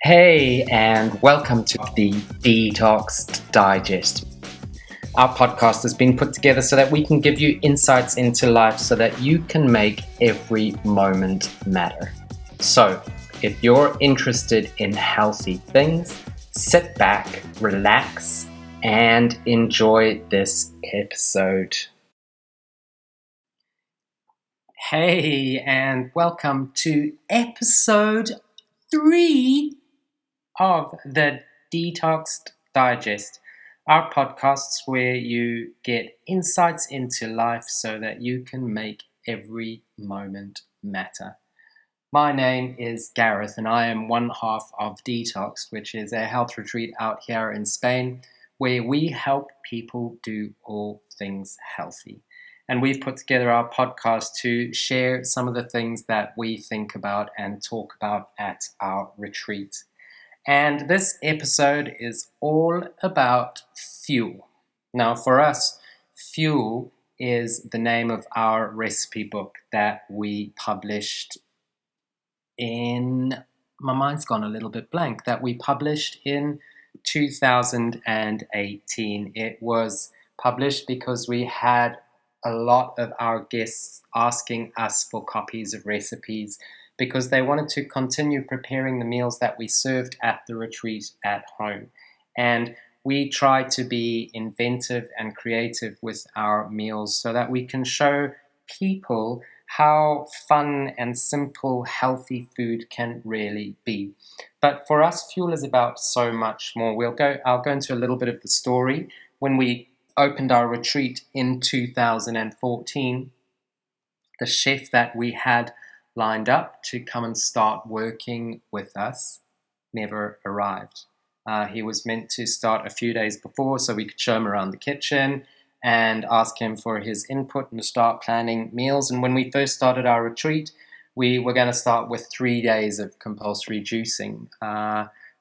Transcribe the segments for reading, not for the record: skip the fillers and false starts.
Hey, and welcome to the D-Toxd Digest. Our podcast has been put together so that we can give you insights into life so that you can make every moment matter. So, if you're interested in healthy things, sit back, relax, and enjoy this episode. Hey, and welcome to episode 3 of the D-Toxd Digest, our podcasts where you get insights into life so that you can make every moment matter. My name is Gareth, and I am one half of D-Toxd, which is a health retreat out here in Spain where we help people do all things healthy. And we've put together our podcast to share some of the things that we think about and talk about at our retreat. And this episode is all about fuel. Now, for us, fuel is the name of our recipe book that we published my mind's gone a little bit blank, that we published in 2018. It was published because we had a lot of our guests asking us for copies of recipes because they wanted to continue preparing the meals that we served at the retreat at home. And we try to be inventive and creative with our meals so that we can show people how fun and simple healthy food can really be. But for us, fuel is about so much more. I'll go into a little bit of the story. When we opened our retreat in 2014, the chef that we had lined up to come and start working with us never arrived. He was meant to start a few days before so we could show him around the kitchen and ask him for his input and to start planning meals. And when we first started our retreat, we were going to start with 3 days of compulsory juicing.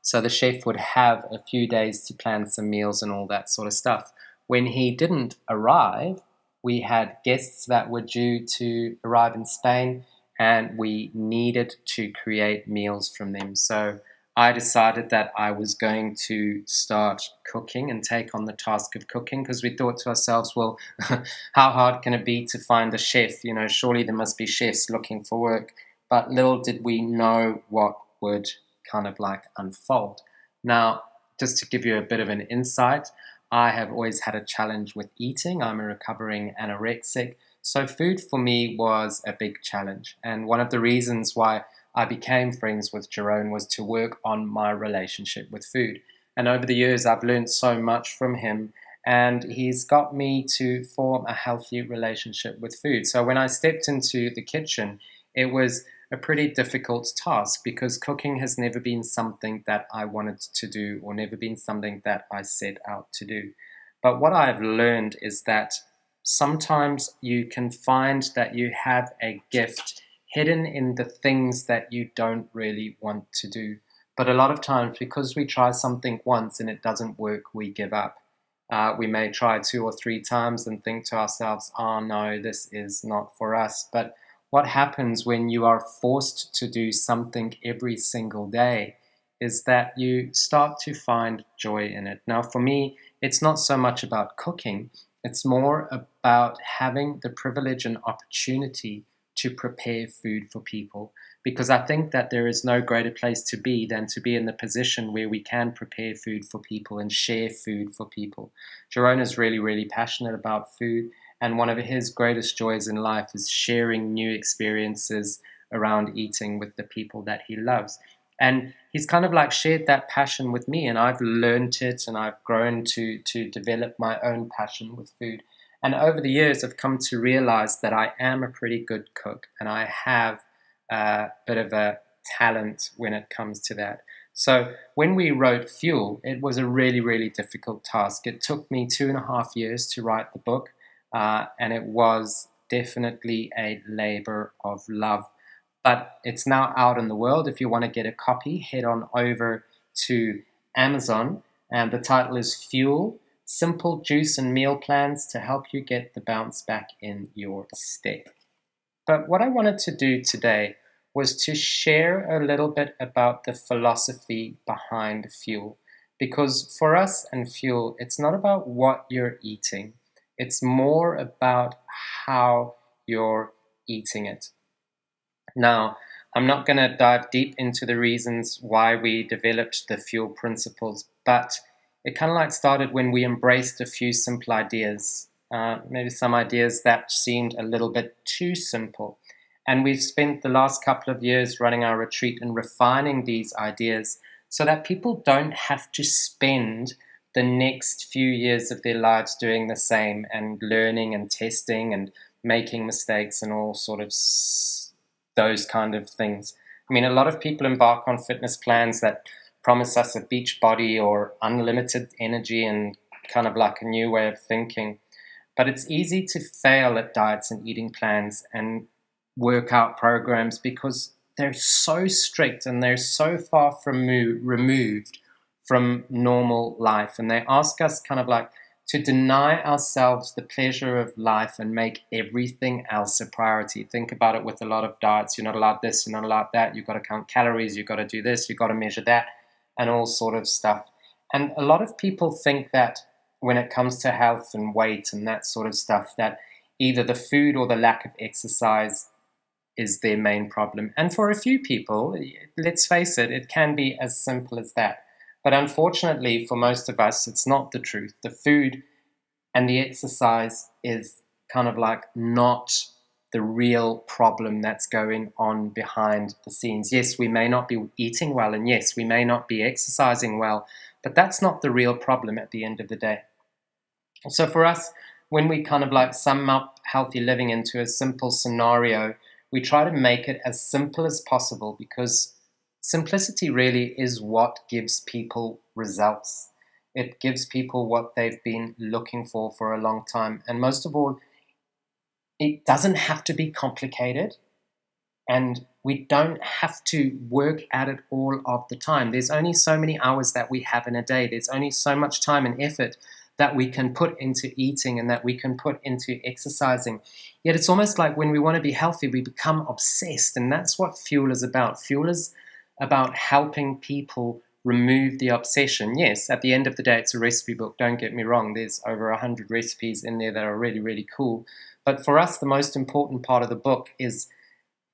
So the chef would have a few days to plan some meals and all that sort of stuff. When he didn't arrive, we had guests that were due to arrive in Spain, and we needed to create meals from them. So I decided that I was going to start cooking and take on the task of cooking because we thought to ourselves, well, how hard can it be to find a chef? You know, surely there must be chefs looking for work. But little did we know what would kind of like unfold. Now, just to give you a bit of an insight, I have always had a challenge with eating. I'm a recovering anorexic. So food for me was a big challenge. And one of the reasons why I became friends with Jerome was to work on my relationship with food. And over the years, I've learned so much from him, and he's got me to form a healthy relationship with food. So when I stepped into the kitchen, it was a pretty difficult task because cooking has never been something that I wanted to do or never been something that I set out to do. But what I've learned is that sometimes you can find that you have a gift hidden in the things that you don't really want to do. But a lot of times, because we try something once and it doesn't work, we give up. We may try 2 or 3 times and think to ourselves, oh no, this is not for us. But what happens when you are forced to do something every single day is that you start to find joy in it. Now, for me, it's not so much about cooking. It's more about having the privilege and opportunity to prepare food for people, because I think that there is no greater place to be than to be in the position where we can prepare food for people and share food for people. Jerome is really, really passionate about food, and one of his greatest joys in life is sharing new experiences around eating with the people that he loves. And he's kind of like shared that passion with me, and I've learned it and I've grown to develop my own passion with food. And over the years, I've come to realize that I am a pretty good cook and I have a bit of a talent when it comes to that. So when we wrote Fuel, it was a really, really difficult task. It took me 2.5 years to write the book, and it was definitely a labor of love. But it's now out in the world. If you want to get a copy, head on over to Amazon, and the title is Fuel: Simple Juice and Meal Plans to help you get the bounce back in your step. But what I wanted to do today was to share a little bit about the philosophy behind fuel. Because for us and fuel, it's not about what you're eating, it's more about how you're eating it. Now, I'm not going to dive deep into the reasons why we developed the fuel principles, but it kind of like started when we embraced a few simple ideas, maybe some ideas that seemed a little bit too simple. And we've spent the last couple of years running our retreat and refining these ideas so that people don't have to spend the next few years of their lives doing the same and learning and testing and making mistakes and all sort of those kind of things. I mean, a lot of people embark on fitness plans that promise us a beach body or unlimited energy and kind of like a new way of thinking. But it's easy to fail at diets and eating plans and workout programs because they're so strict and they're so far from removed from normal life. And they ask us kind of like to deny ourselves the pleasure of life and make everything else a priority. Think about it with a lot of diets. You're not allowed this, you're not allowed that. You've got to count calories, you've got to do this, you've got to measure that, and all sort of stuff. And a lot of people think that when it comes to health and weight and that sort of stuff, that either the food or the lack of exercise is their main problem. And for a few people, let's face it, it can be as simple as that. But unfortunately, for most of us, it's not the truth. The food and the exercise is kind of like not the real problem that's going on behind the scenes. Yes, we may not be eating well, and yes, we may not be exercising well, but that's not the real problem at the end of the day. So for us, when we kind of like sum up healthy living into a simple scenario, we try to make it as simple as possible because simplicity really is what gives people results. It gives people what they've been looking for a long time. And most of all, it doesn't have to be complicated. And we don't have to work at it all of the time. There's only so many hours that we have in a day. There's only so much time and effort that we can put into eating and that we can put into exercising. Yet it's almost like when we want to be healthy, we become obsessed. And that's what fuel is about. Fuel is about helping people remove the obsession. Yes, at the end of the day, it's a recipe book. Don't get me wrong. There's over 100 recipes in there that are really, really cool. But for us, the most important part of the book is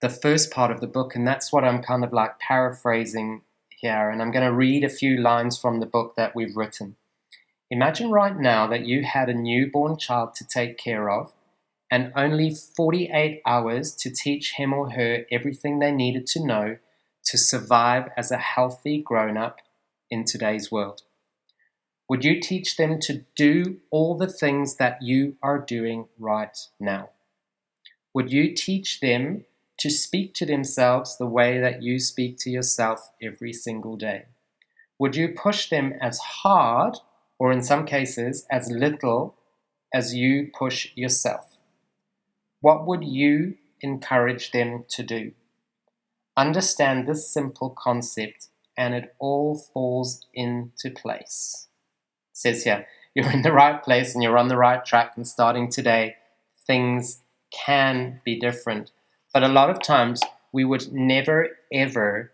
the first part of the book, and that's what I'm kind of like paraphrasing here. And I'm going to read a few lines from the book that we've written. Imagine right now that you had a newborn child to take care of and only 48 hours to teach him or her everything they needed to know to survive as a healthy grown-up in today's world. Would you teach them to do all the things that you are doing right now? Would you teach them to speak to themselves the way that you speak to yourself every single day? Would you push them as hard, or in some cases, as little as you push yourself? What would you encourage them to do? Understand this simple concept and it all falls into place. It says here, you're in the right place and you're on the right track, and starting today, things can be different. But a lot of times we would never ever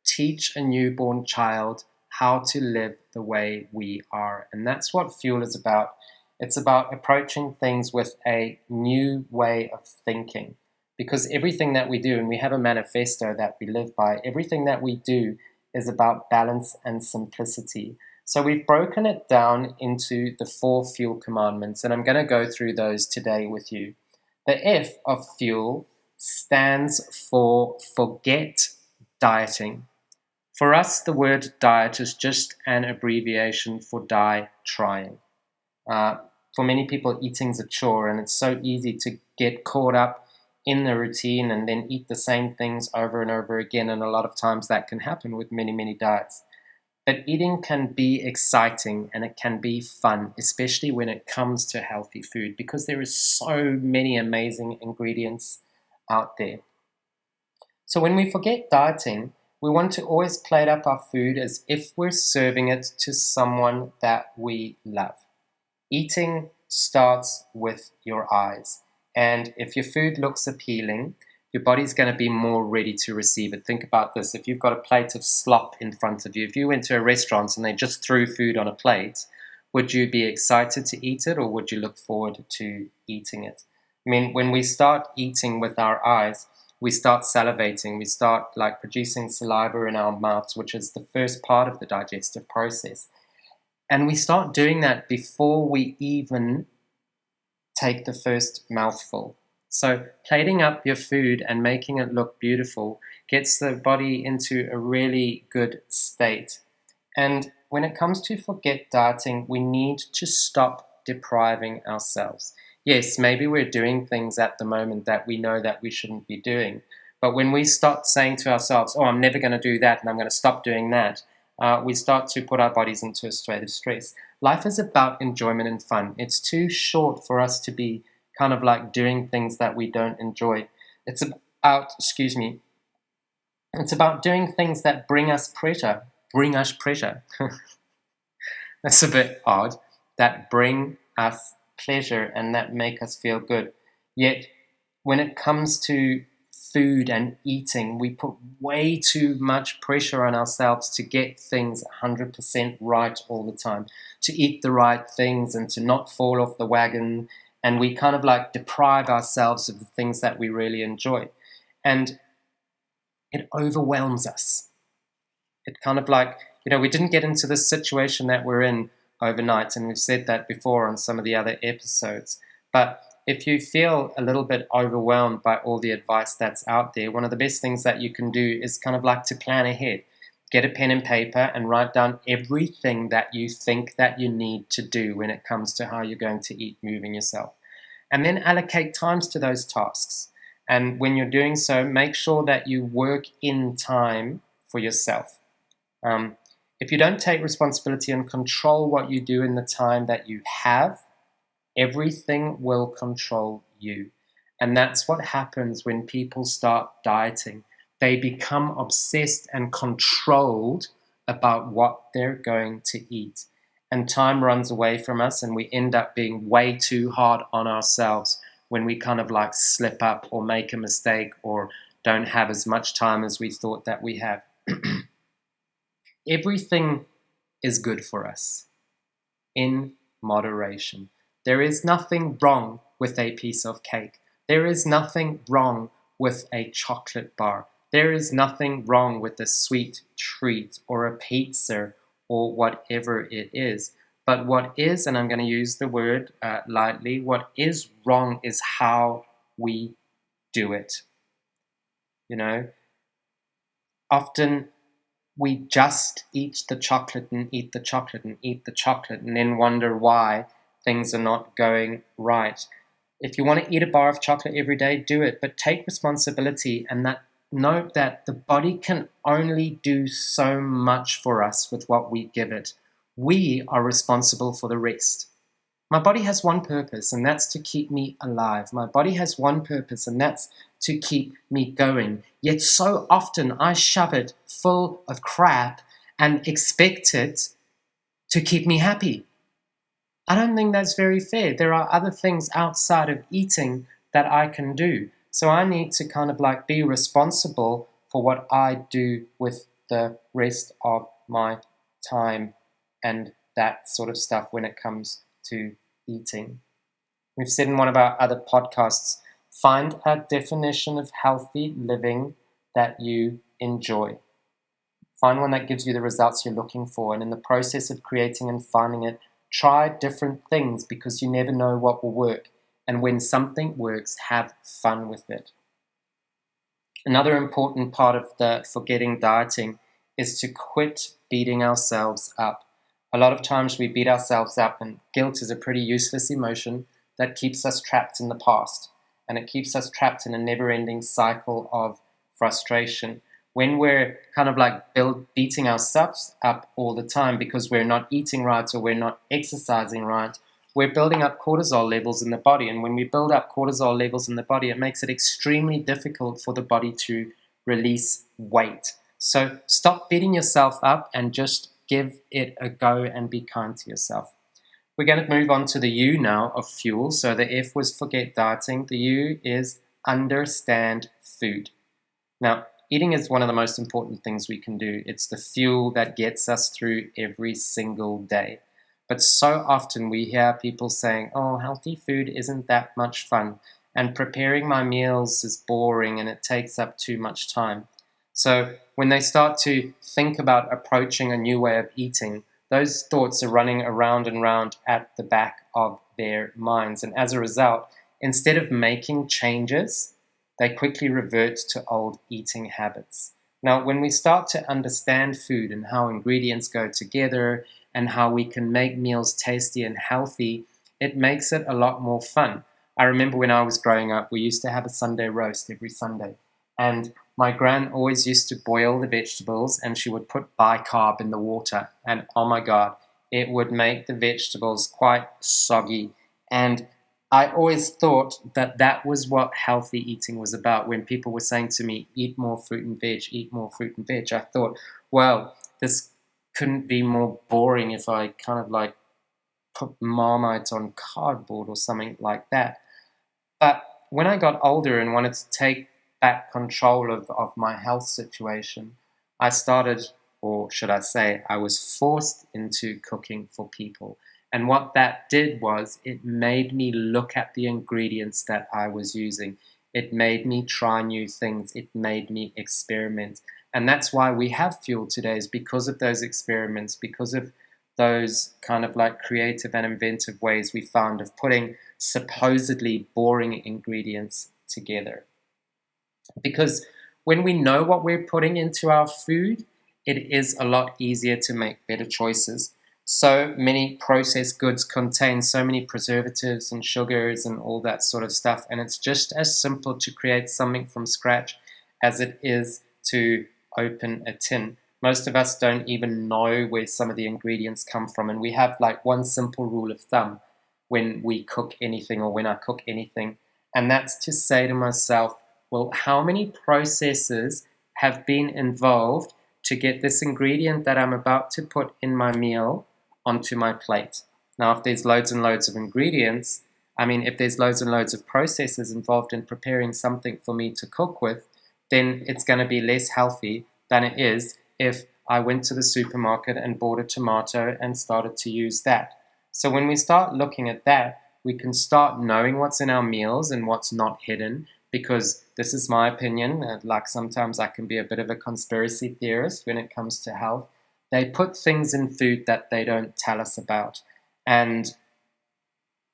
teach a newborn child how to live the way we are. And that's what fuel is about. It's about approaching things with a new way of thinking. Because everything that we do, and we have a manifesto that we live by, everything that we do is about balance and simplicity. So we've broken it down into the 4 fuel commandments, and I'm going to go through those today with you. The F of fuel stands for forget dieting. For us, the word diet is just an abbreviation for die trying. For many people, eating's a chore, and it's so easy to get caught up in the routine and then eat the same things over and over again. And a lot of times that can happen with many, many diets. But eating can be exciting and it can be fun, especially when it comes to healthy food, because there is so many amazing ingredients out there. So when we forget dieting, we want to always plate up our food as if we're serving it to someone that we love. Eating starts with your eyes. And if your food looks appealing, your body's going to be more ready to receive it. Think about this. If you've got a plate of slop in front of you, if you went to a restaurant and they just threw food on a plate, would you be excited to eat it, or would you look forward to eating it? I mean, when we start eating with our eyes, we start salivating, we start like producing saliva in our mouths, which is the first part of the digestive process. And we start doing that before we even take the first mouthful. So plating up your food and making it look beautiful gets the body into a really good state. And when it comes to forget dieting, we need to stop depriving ourselves. Yes, maybe we're doing things at the moment that we know that we shouldn't be doing. But when we start saying to ourselves, oh, I'm never going to do that and I'm going to stop doing that, we start to put our bodies into a state of stress. Life is about enjoyment and fun. It's too short for us to be kind of like doing things that we don't enjoy. It's about, it's about doing things that bring us pleasure. That's a bit odd. That bring us pleasure and that make us feel good. Yet, when it comes to food and eating, we put way too much pressure on ourselves to get things 100% right all the time, to eat the right things and to not fall off the wagon. And we kind of like deprive ourselves of the things that we really enjoy. And it overwhelms us. It kind of like, we didn't get into this situation that we're in overnight, and we've said that before on some of the other episodes. But if you feel a little bit overwhelmed by all the advice that's out there, one of the best things that you can do is kind of like to plan ahead. Get a pen and paper and write down everything that you think that you need to do when it comes to how you're going to eat, moving yourself. And then allocate times to those tasks. And when you're doing so, make sure that you work in time for yourself. If you don't take responsibility and control what you do in the time that you have, everything will control you. And that's what happens when people start dieting. They become obsessed and controlled about what they're going to eat. And time runs away from us, and we end up being way too hard on ourselves when we kind of like slip up or make a mistake or don't have as much time as we thought that we have. Everything is good for us in moderation. There is nothing wrong with a piece of cake. There is nothing wrong with a chocolate bar. There is nothing wrong with a sweet treat or a pizza or whatever it is. But what is, and I'm going to use the word lightly, what is wrong is how we do it. Often we just eat the chocolate and eat the chocolate and eat the chocolate and then wonder why things are not going right. If you want to eat a bar of chocolate every day, do it, but take responsibility and note that the body can only do so much for us with what we give it. We are responsible for the rest. My body has one purpose, and that's to keep me alive. My body has one purpose, and that's to keep me going. Yet so often I shove it full of crap and expect it to keep me happy. I don't think that's very fair. There are other things outside of eating that I can do. So I need to kind of like be responsible for what I do with the rest of my time and that sort of stuff when it comes to eating. We've said in one of our other podcasts, find a definition of healthy living that you enjoy. Find one that gives you the results you're looking for, and in the process of creating and finding it, try different things because you never know what will work. And when something works, have fun with it. Another important part of the forgetting dieting is to quit beating ourselves up. A lot of times we beat ourselves up, and guilt is a pretty useless emotion that keeps us trapped in the past, and it keeps us trapped in a never-ending cycle of frustration. When we're kind of like beating ourselves up all the time because we're not eating right or we're not exercising right, we're building up cortisol levels in the body. And when we build up cortisol levels in the body, it makes it extremely difficult for the body to release weight. So stop beating yourself up and just give it a go and be kind to yourself. We're going to move on to the U now of fuel. So the F was forget dieting. The U is understand food. Now, eating is one of the most important things we can do. It's the fuel that gets us through every single day. But so often we hear people saying, oh, healthy food isn't that much fun, and preparing my meals is boring and it takes up too much time. So when they start to think about approaching a new way of eating, those thoughts are running around and round at the back of their minds. And as a result, instead of making changes, they quickly revert to old eating habits. Now, when we start to understand food and how ingredients go together and how we can make meals tasty and healthy, it makes it a lot more fun. I remember when I was growing up, we used to have a Sunday roast every Sunday. And my gran always used to boil the vegetables and she would put bicarb in the water. And oh my God, it would make the vegetables quite soggy. And I always thought that that was what healthy eating was about. When people were saying to me, eat more fruit and veg, eat more fruit and veg, I thought, well, this couldn't be more boring if I kind of like put Marmite on cardboard or something like that. But when I got older and wanted to take back control of my health situation, I started, or should I say, I was forced into cooking for people. And what that did was it made me look at the ingredients that I was using. It made me try new things. It made me experiment. And that's why we have fuel today, is because of those experiments, because of those kind of like creative and inventive ways we found of putting supposedly boring ingredients together. Because when we know what we're putting into our food, it is a lot easier to make better choices. So many processed goods contain so many preservatives and sugars and all that sort of stuff, and it's just as simple to create something from scratch as it is to open a tin. Most of us don't even know where some of the ingredients come from, and we have like one simple rule of thumb when we cook anything or when I cook anything, and that's to say to myself, well, how many processes have been involved to get this ingredient that I'm about to put in my meal onto my plate? Now, if there's loads and loads of ingredients, if there's loads and loads of processes involved in preparing something for me to cook with, then it's going to be less healthy than it is if I went to the supermarket and bought a tomato and started to use that. So when we start looking at that, we can start knowing what's in our meals and what's not hidden, because this is my opinion. Like sometimes I can be a bit of a conspiracy theorist when it comes to health. They put things in food that they don't tell us about. And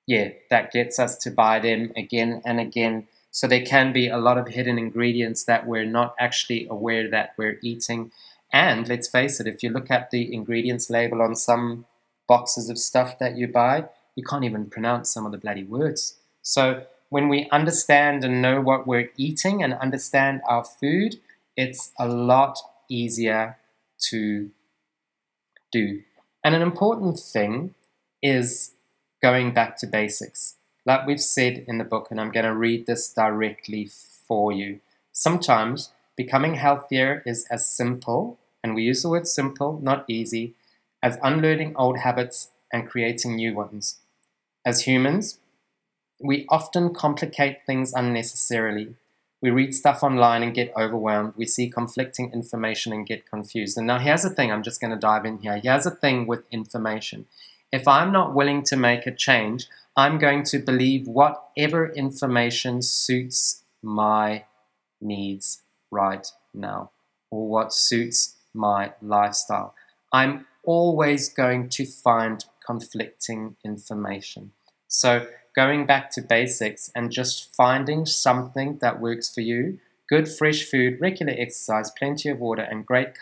yeah, that gets us to buy them again and again. So there can be a lot of hidden ingredients that we're not actually aware that we're eating. And let's face it, if you look at the ingredients label on some boxes of stuff that you buy, you can't even pronounce some of the bloody words. So when we understand and know what we're eating and understand our food, it's a lot easier to do. And an important thing is going back to basics. Like we've said in the book, and I'm going to read this directly for you. Sometimes becoming healthier is as simple, and we use the word simple, not easy, as unlearning old habits and creating new ones. As humans, we often complicate things unnecessarily. We read stuff online and get overwhelmed. We see conflicting information and get confused. And now here's the thing, I'm just going to dive in here. Here's the thing with information. If I'm not willing to make a change, I'm going to believe whatever information suits my needs right now, or what suits my lifestyle. I'm always going to find conflicting information. So going back to basics and just finding something that works for you, good fresh food, regular exercise, plenty of water, and great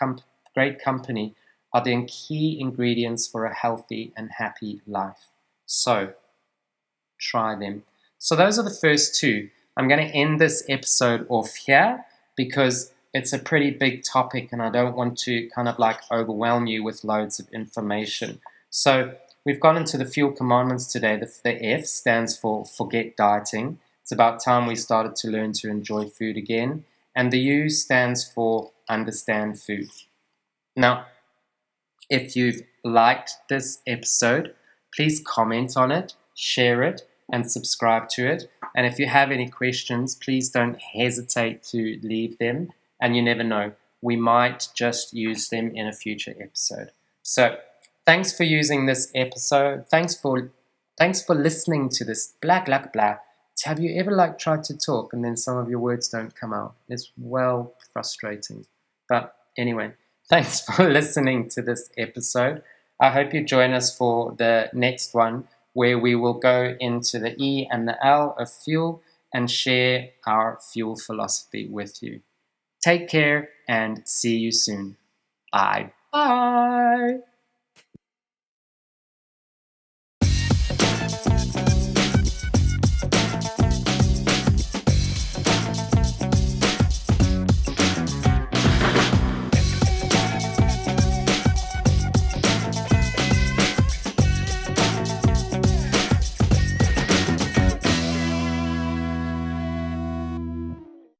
company are the key ingredients for a healthy and happy life. So try them. So those are the first two. I'm going to end this episode off here because it's a pretty big topic and I don't want to kind of like overwhelm you with loads of information. So we've gone into the fuel commandments today. The F stands for forget dieting. It's about time we started to learn to enjoy food again. And the U stands for understand food. Now, if you've liked this episode, please comment on it, share it, and subscribe to it. And if you have any questions, please don't hesitate to leave them. And you never know, we might just use them in a future episode. So thanks for using this episode. Thanks for listening to this blah blah blah. Have you ever tried to talk and then some of your words don't come out? It's well frustrating. But anyway, thanks for listening to this episode. I hope you join us for the next one, where we will go into the E and the L of fuel and share our fuel philosophy with you. Take care and see you soon. Bye. Bye.